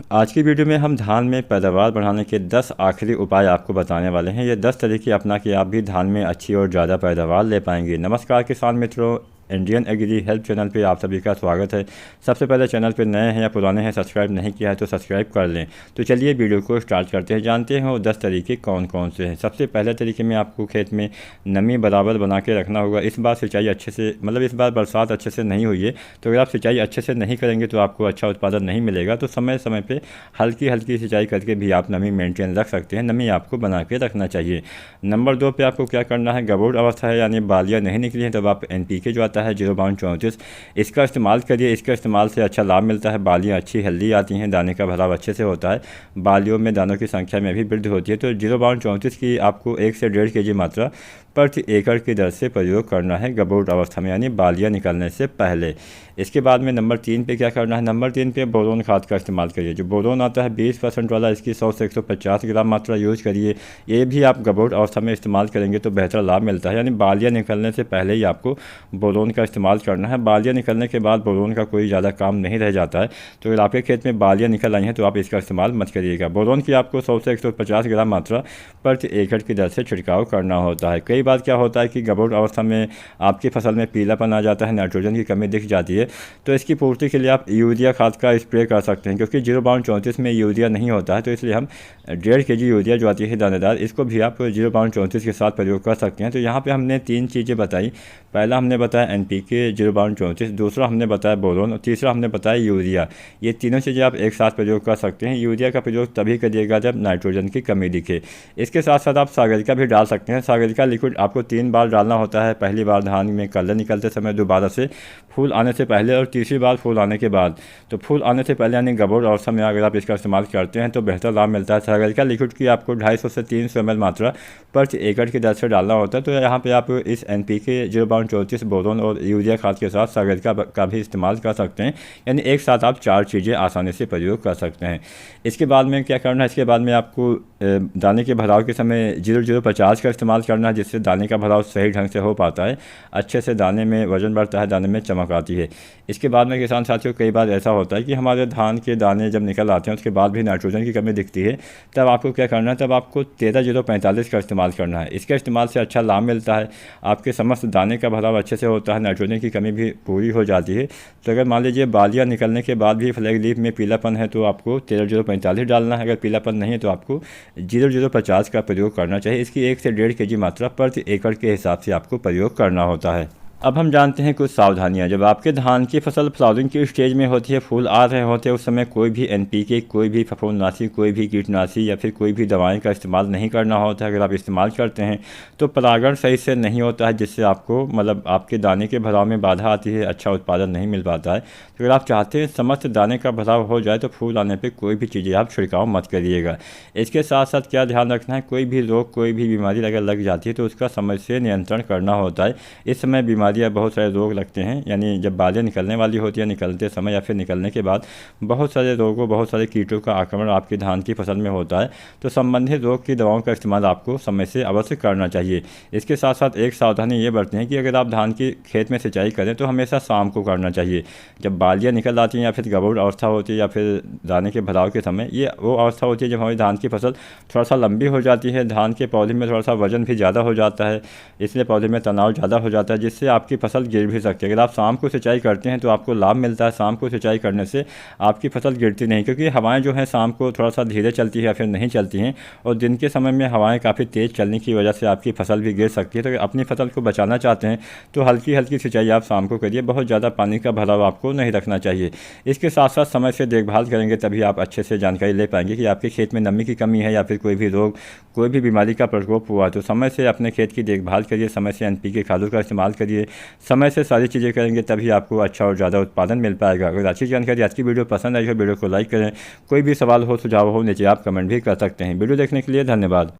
आज की वीडियो में हम धान में पैदावार बढ़ाने के 10 आखिरी उपाय आपको बताने वाले हैं। ये 10 तरीके अपना के आप भी धान में अच्छी और ज़्यादा पैदावार ले पाएंगे। नमस्कार किसान मित्रों, इंडियन एग्री हेल्प चैनल पे आप सभी का स्वागत है। सबसे पहले चैनल पे नए हैं या पुराने हैं, सब्सक्राइब नहीं किया है तो सब्सक्राइब कर लें। तो चलिए वीडियो को स्टार्ट करते हैं, जानते हैं वो 10 तरीके कौन कौन से हैं। सबसे पहले तरीके में आपको खेत में नमी बराबर बना के रखना होगा। इस बार सिंचाई अच्छे से इस बार बरसात अच्छे से नहीं हुई है, तो अगर आप सिंचाई अच्छे से नहीं करेंगे तो आपको अच्छा उत्पादन नहीं मिलेगा। तो समय समय पर हल्की हल्की सिंचाई करके भी आप नमी मेंटेन रख सकते हैं। नमी आपको बना के रखना चाहिए। नंबर 2 पे आपको क्या करना है, गबोड़ अवस्था है यानी बालियाँ नहीं निकली हैं, तब आप NPK जो आता है 0:34 इसका इस्तेमाल करिए। इसका इस्तेमाल से अच्छा लाभ मिलता है। बालियाँ अच्छी हेल्दी आती हैं, दाने का भराव अच्छे से होता है, बालियों में दानों की संख्या में भी वृद्धि होती है। तो 0:34 की आपको 1 से 1.5 kg मात्रा प्रति एकड़ की दर से प्रयोग करना है गबोड़ अवस्था में यानी बालियाँ निकलने से पहले। इसके बाद में नंबर 3 पे क्या करना है, नंबर 3 पे बोरोन खाद का इस्तेमाल करिए। जो बोरोन आता है 20% वाला, इसकी 100 से 150 ग्राम मात्रा यूज़ करिए। ये भी आप गबोड़ अवस्था में इस्तेमाल करेंगे तो बेहतर लाभ मिलता है, यानी बालियाँ निकलने से पहले ही आपको बोरोन का इस्तेमाल करना है। बालियाँ निकलने के बाद बोरोन का कोई ज़्यादा काम नहीं रह जाता है। तो अगर आपके खेत में बालियाँ निकल आई हैं तो आप इसका इस्तेमाल मत करिएगा। बोरोन की आपको 100 से 150 ग्राम मात्रा प्रति एकड़ की दर से छिड़काव करना होता है। कई बार क्या होता है कि गबोड़ अवस्था में आपकी फसल में पीलापन आ जाता है, नाइट्रोजन की कमी दिख जाती है, तो इसकी पूर्ति के लिए आप यूरिया खाद का स्प्रे कर सकते हैं। क्योंकि 0:34 में यूरिया नहीं होता है, तो इसलिए हम 1.5 kg यूरिया जो आती है दानेदार, इसको भी आप 0:34 के साथ प्रयोग कर सकते हैं। तो यहाँ पे हमने 3 चीज़ें बताई। पहला हमने बताया NPK 0:34, दूसरा हमने बताया बोरोन और तीसरा हमने बताया यूरिया। ये तीनों चीज़ें आप एक साथ प्रयोग कर सकते हैं। यूरिया का प्रयोग तभी करिएगा जब नाइट्रोजन की कमी दिखे। इसके साथ साथ आप सागरिका भी डाल सकते हैं। सागरिका लिक्विड आपको 3 बार डालना होता है। पहली बार धान में कलर निकलते समय, दोबारा से फूल आने से पहले और तीसरी बार फूल आने के बाद। तो फूल आने से पहले यानी गबोड़ अवस्था में अगर आप इसका इस्तेमाल करते हैं तो बेहतर लाभ मिलता है। सागरिका लिक्विड की आपको 250 से 300 ml मात्रा प्रति एकड़ की दर से डालना होता है। तो यहाँ पे आप इस NPK 0:34 बोरोन और यूरिया खाद के साथ सागरिका का भी इस्तेमाल कर सकते हैं, यानी एक साथ आप 4 चीज़ें आसानी से प्रयोग कर सकते हैं। इसके बाद में क्या करना है, इसके बाद में आपको दाने के भराव के समय 0:50 का इस्तेमाल करना है, जिससे दाने का भराव सही ढंग से हो पाता है, अच्छे से दाने में वजन बढ़ता है, दाने में चमक आती है। इसके बाद में किसान साथियों कई बार ऐसा होता है कि हमारे धान के दाने जब निकल आते हैं उसके बाद भी नाइट्रोजन की कमी दिखती है, तब आपको क्या करना है, तब आपको 13:045 का इस्तेमाल करना है। इसके इस्तेमाल से अच्छा लाभ मिलता है, आपके समस्त दाने का भराव अच्छे से होता है, नाइट्रोजन की कमी भी पूरी हो जाती है। तो अगर मान लीजिए बालियाँ निकलने के बाद भी फ्लैग लीफ में पीलापन है तो आपको 13:045 डालना है। अगर पीलापन नहीं है तो आपको 0:050 का प्रयोग करना चाहिए। इसकी 1 से 1.5 kg मात्रा प्रति एकड़ के हिसाब से आपको प्रयोग करना होता है। अब हम जानते हैं कुछ सावधानियां। जब आपके धान की फसल फ्लावरिंग की स्टेज में होती है, फूल आ रहे होते हैं, उस समय कोई भी NPK, कोई भी फफूंदनाशी, कोई भी कीटनाशी या फिर कोई भी दवाएं का इस्तेमाल नहीं करना होता है। अगर आप इस्तेमाल करते हैं तो परागण सही से नहीं होता है, जिससे आपको आपके दाने के भराव में बाधा आती है, अच्छा उत्पादन नहीं मिल पाता है। तो अगर आप चाहते हैं समस्त दाने का भराव हो जाए तो फूल आने पर कोई भी चीज़ें आप छिड़काव मत करिएगा। इसके साथ साथ क्या ध्यान रखना है, कोई भी रोग, कोई भी बीमारी अगर लग जाती है तो उसका समय से नियंत्रण करना होता है। इस समय बीमारी बहुत सारे रोग लगते हैं, यानी जब बालियाँ निकलने वाली होती है, निकलते समय या फिर निकलने के बाद बहुत सारे रोगों, बहुत सारे कीटों का आक्रमण आपकी धान की फसल में होता है। तो संबंधित रोग की दवाओं का इस्तेमाल आपको समय से अवश्य करना चाहिए। इसके साथ साथ एक सावधानी ये बरतें हैं कि अगर आप धान की खेत में सिंचाई करें तो हमेशा शाम को करना चाहिए। जब बालियाँ निकल आती हैं या फिर गबोड़ अवस्था होती है या फिर दाने के भराव के समय, ये वो अवस्था होती है जब हमारी धान की फसल थोड़ा सा लंबी हो जाती है, धान के पौधे में थोड़ा सा वजन भी ज़्यादा हो जाता है, इसलिए पौधे में तनाव ज़्यादा हो जाता है, जिससे आपकी फसल गिर भी सकती है। अगर आप शाम को सिंचाई करते हैं तो आपको लाभ मिलता है। शाम को सिंचाई करने से आपकी फसल गिरती नहीं, क्योंकि हवाएं जो हैं शाम को थोड़ा सा धीरे चलती है या फिर नहीं चलती हैं, और दिन के समय में हवाएं काफ़ी तेज़ चलने की वजह से आपकी फसल भी गिर सकती है। तो अपनी फसल को बचाना चाहते हैं तो हल्की हल्की सिंचाई आप शाम को करिए, बहुत ज़्यादा पानी का भराव आपको नहीं रखना चाहिए। इसके साथ साथ समय से देखभाल करेंगे तभी आप अच्छे से जानकारी ले पाएंगे कि आपके खेत में नमी की कमी है या फिर कोई भी रोग, कोई भी बीमारी का प्रकोप हुआ। तो समय से अपने खेत की देखभाल करिए, समय से NPK खादों का इस्तेमाल करिए, समय से सारी चीज़ें करेंगे तभी आपको अच्छा और ज़्यादा उत्पादन मिल पाएगा। अगर अच्छी जानकारी आज की वीडियो पसंद आई हो, वीडियो को लाइक करें। कोई भी सवाल हो, सुझाव हो, नीचे आप कमेंट भी कर सकते हैं। वीडियो देखने के लिए धन्यवाद।